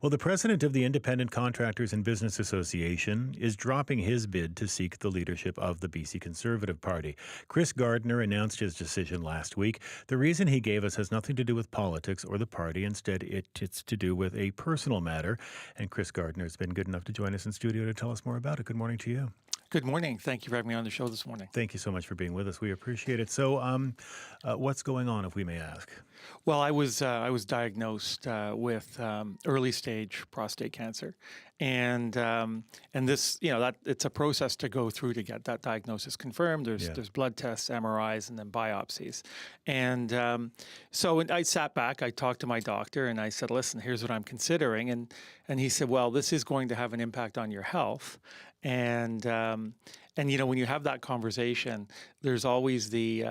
Well, the president of the Independent Contractors and Business Association is dropping his bid to seek the leadership of the BC Conservative Party. Chris Gardner announced his decision last week. The reason he gave us has nothing to do with politics or the party. Instead, it's to do with a personal matter. And Chris Gardner has been good enough to join us in studio to tell us more about it. Good morning to you. Good morning. Thank you for having me on the show this morning. Thank you so much for being with us. We appreciate it. So what's going on, if we may ask? Well, I was diagnosed with early stage prostate cancer, and this, that it's a process to go through to get that diagnosis confirmed. There's blood tests, MRIs, and then biopsies. And so I sat back, I talked to my doctor, and I said, "Listen, here's what I'm considering." And he said, "Well, this is going to have an impact on your health." And when you have that conversation, there's always the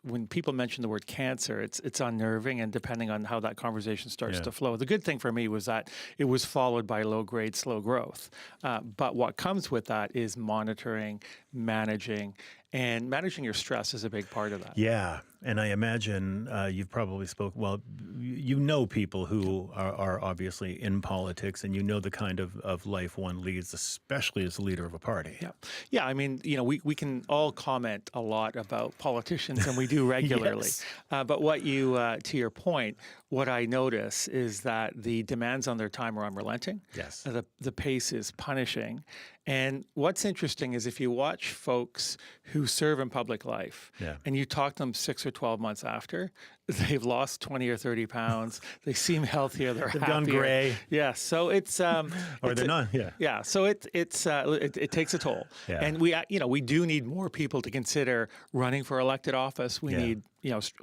when people mention the word cancer, it's unnerving, and depending on how that conversation starts to flow. The good thing for me was that it was followed by low-grade, slow growth. But what comes with that is monitoring, managing your stress is a big part of that. Yeah, and I imagine you've probably you know people who are obviously in politics, and you know the kind of life one leads, especially as the leader of a party. Yeah. I mean, we can all comment a lot about politicians, and we do regularly. Yes. But to your point, what I notice is that the demands on their time are unrelenting. Yes. The pace is punishing. And what's interesting is if you watch folks who serve in public life and you talk to them 6 or 12 months after, they've lost 20 or 30 pounds. They seem healthier. They've happier. Gone gray. Yeah. So it's or they're not. Yeah. Yeah. So it takes a toll. Yeah. And we do need more people to consider running for elected office. We need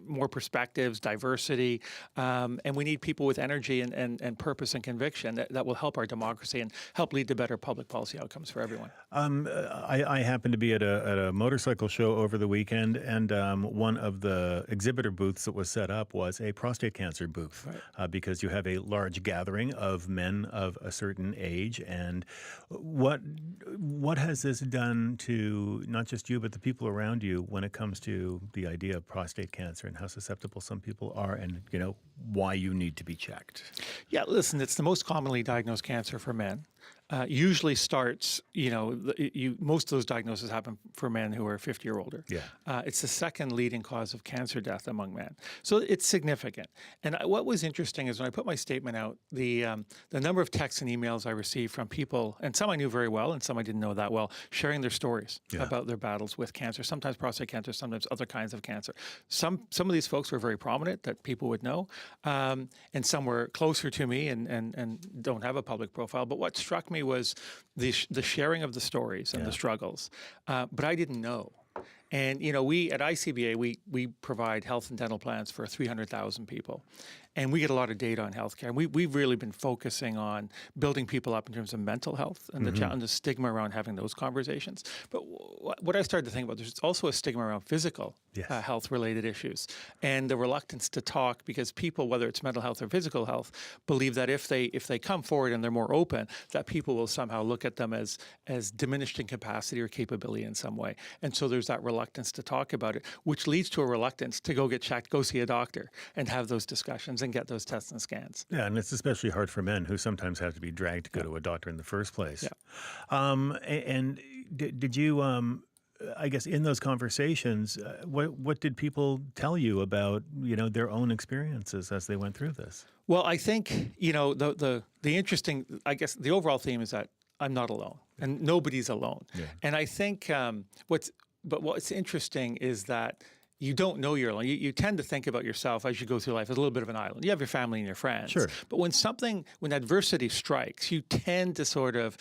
more perspectives, diversity, and we need people with energy and purpose and conviction that will help our democracy and help lead to better public policy outcomes for everyone. I happened to be at a motorcycle show over the weekend, and one of the exhibitor booths that was set up was a prostate cancer booth, because you have a large gathering of men of a certain age. And what has this done to not just you but the people around you when it comes to the idea of prostate cancer and how susceptible some people are, and why you need to be checked? Yeah, listen, it's the most commonly diagnosed cancer for men. Usually starts, most of those diagnoses happen for men who are 50 or older. Yeah. It's the second leading cause of cancer death among men. So it's significant. And what was interesting is when I put my statement out, the number of texts and emails I received from people, and some I knew very well and some I didn't know that well, sharing their stories about their battles with cancer, sometimes prostate cancer, sometimes other kinds of cancer. Some of these folks were very prominent that people would know, and some were closer to me and don't have a public profile. But what struck me was the sharing of the stories and the struggles, but I didn't know. And we at ICBA we provide health and dental plans for 300,000 people, and we get a lot of data on healthcare. And we've really been focusing on building people up in terms of mental health and the stigma around having those conversations. But what I started to think about, there's also a stigma around physical health-related issues, and the reluctance to talk, because people, whether it's mental health or physical health, believe that if they come forward and they're more open, that people will somehow look at them as diminished in capacity or capability in some way. And so there's that reluctance to talk about it, which leads to a reluctance to go get checked, go see a doctor, and have those discussions and get those tests and scans. Yeah, and it's especially hard for men who sometimes have to be dragged to go to a doctor in the first place. Yeah. And did you, I guess, in those conversations, what did people tell you about, their own experiences as they went through this? Well, I think, the interesting, I guess, the overall theme is that I'm not alone, and nobody's alone. Yeah. And I think what's interesting is that you don't know you're alone. You tend to think about yourself as you go through life as a little bit of an island. You have your family and your friends. Sure. But when adversity strikes, you tend to sort of,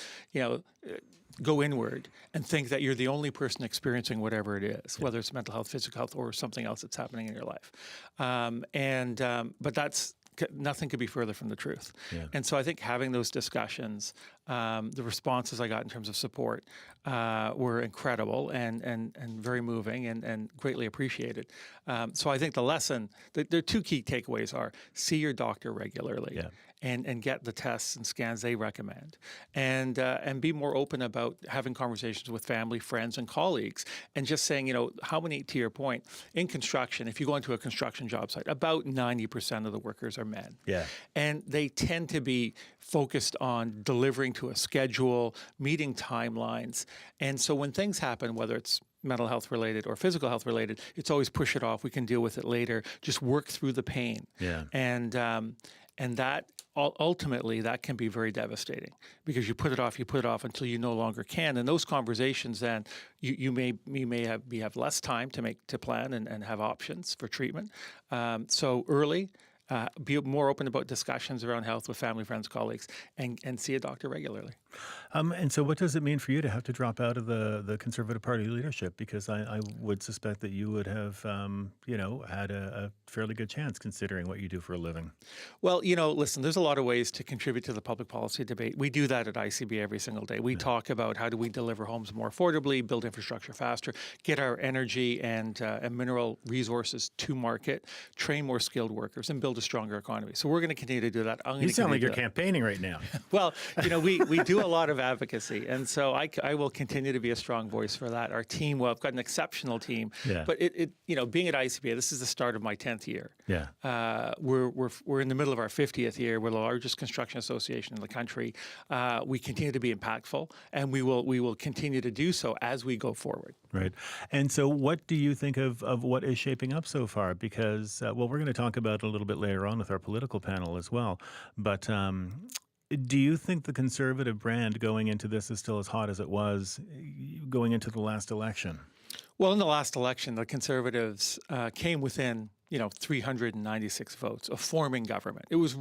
go inward and think that you're the only person experiencing whatever it is, whether it's mental health, physical health, or something else that's happening in your life. But nothing could be further from the truth. Yeah. And so I think having those discussions, the responses I got in terms of support were incredible and very moving and greatly appreciated. So I think the lesson, there are two key takeaways are see your doctor regularly and get the tests and scans they recommend, and be more open about having conversations with family, friends, and colleagues, and just saying, how many, to your point, in construction, if you go into a construction job site, about 90% of the workers are men. Yeah. And they tend to be focused on delivering to a schedule, meeting timelines. And so when things happen, whether it's mental health related or physical health related, it's always push it off. We can deal with it later. Just work through the pain. Yeah. And that ultimately that can be very devastating, because you put it off until you no longer can. And those conversations, then you may have less time to plan and have options for treatment. So early. Be more open about discussions around health with family, friends, colleagues, and see a doctor regularly. And so what does it mean for you to have to drop out of the Conservative Party leadership? Because I would suspect that you would have, had a fairly good chance considering what you do for a living. Well, listen, there's a lot of ways to contribute to the public policy debate. We do that at ICB every single day. We talk about how do we deliver homes more affordably, build infrastructure faster, get our energy and mineral resources to market, train more skilled workers, and build a stronger economy. So we're going to continue to do that. You sound like you're campaigning right now. Well, we do a lot of advocacy, and so I will continue to be a strong voice for that. Our team, I've got an exceptional team, but being at ICBA, this is the start of my 10th year. Yeah. We're in the middle of our 50th year. We're the largest construction association in the country. We continue to be impactful, and we will continue to do so as we go forward. Right. And so what do you think of what is shaping up so far? Because, we're going to talk about it a little bit later on with our political panel as well. But do you think the Conservative brand going into this is still as hot as it was going into the last election? Well, in the last election, the Conservatives came within 396 votes of forming government. It was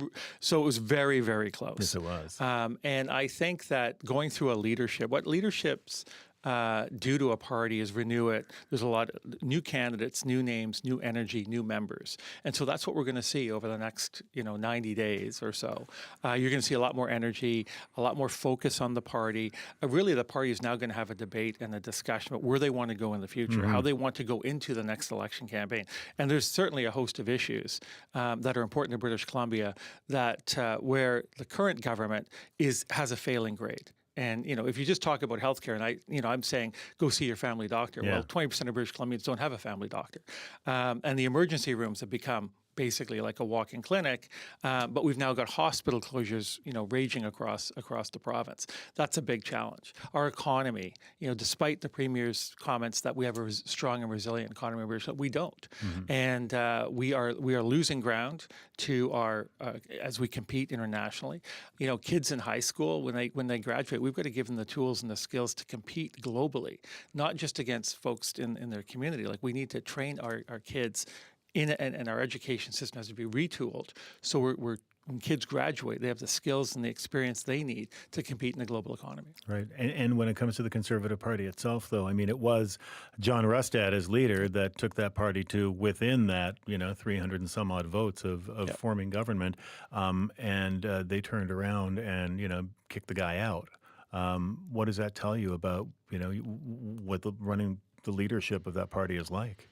very, very close. Yes, it was. And I think that going through what leaderships do to a party is renew it. There's a lot of new candidates, new names, new energy, new members. And so that's what we're going to see over the next 90 days or so. You're going to see a lot more energy, a lot more focus on the party. Really, the party is now going to have a debate and a discussion about where they want to go in the future, how they want to go into the next election campaign. And there's certainly a host of issues that are important to British Columbia that where the current government has a failing grade. And, if you just talk about healthcare, and I'm saying go see your family doctor. Yeah. Well, 20% of British Columbians don't have a family doctor. And the emergency rooms have become basically like a walk-in clinic, but we've now got hospital closures, raging across the province. That's a big challenge. Our economy, despite the Premier's comments that we have a strong and resilient economy, we don't, and we are losing ground to our as we compete internationally. Kids in high school when they graduate, we've got to give them the tools and the skills to compete globally, not just against folks in their community. Like we need to train our kids. And our education system has to be retooled. So when kids graduate, they have the skills and the experience they need to compete in the global economy. Right. And when it comes to the Conservative Party itself, though, it was John Rustad as leader that took that party to within that, 300 and some odd votes of forming government. And they turned around and, kicked the guy out. What does that tell you about, what running the leadership of that party is like?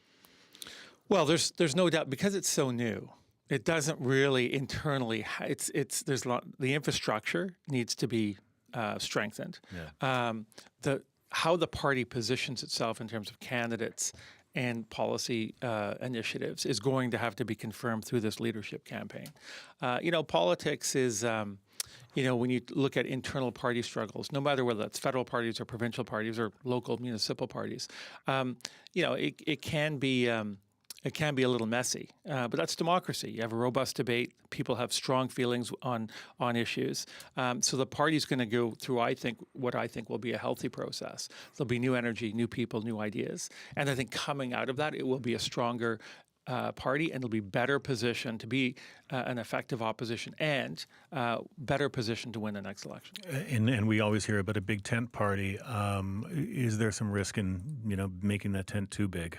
Well, there's no doubt, because it's so new. It doesn't really internally. There's a lot. The infrastructure needs to be strengthened. Yeah. How the party positions itself in terms of candidates and policy initiatives is going to have to be confirmed through this leadership campaign. Politics is. When you look at internal party struggles, no matter whether that's federal parties or provincial parties or local municipal parties, it can be. It can be a little messy, but that's democracy. You have a robust debate. People have strong feelings on issues. So the party's going to go through, what I think will be a healthy process. There'll be new energy, new people, new ideas. And I think coming out of that, it will be a stronger party, and it'll be better positioned to be an effective opposition and better positioned to win the next election. And we always hear about a big tent party. Is there some risk in, making that tent too big?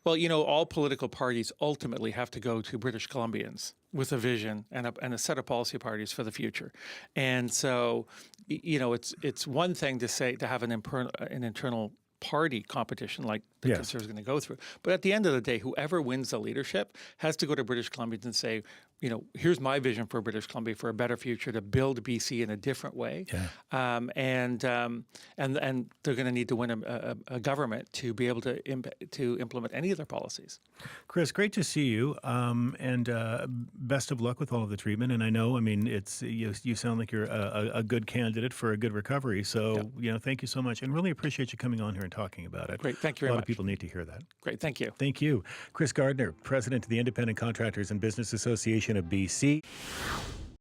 Well, all political parties ultimately have to go to British Columbians with a vision and a set of policy parties for the future. And so, it's one thing to have an internal party competition like the Conservatives are going to go through. But at the end of the day, whoever wins the leadership has to go to British Columbians and say, here's my vision for British Columbia for a better future, to build BC in a different way. Yeah. And they're going to need to win a government to be able to implement any of their policies. Chris, great to see you, and best of luck with all of the treatment. And I know, it's you sound like you're a good candidate for a good recovery. So, thank you so much, and really appreciate you coming on here and talking about it. Great, thank you very much. A lot much. of people need to hear that. Great, thank you. Thank you. Chris Gardner, President of the Independent Contractors and Business Association of BC.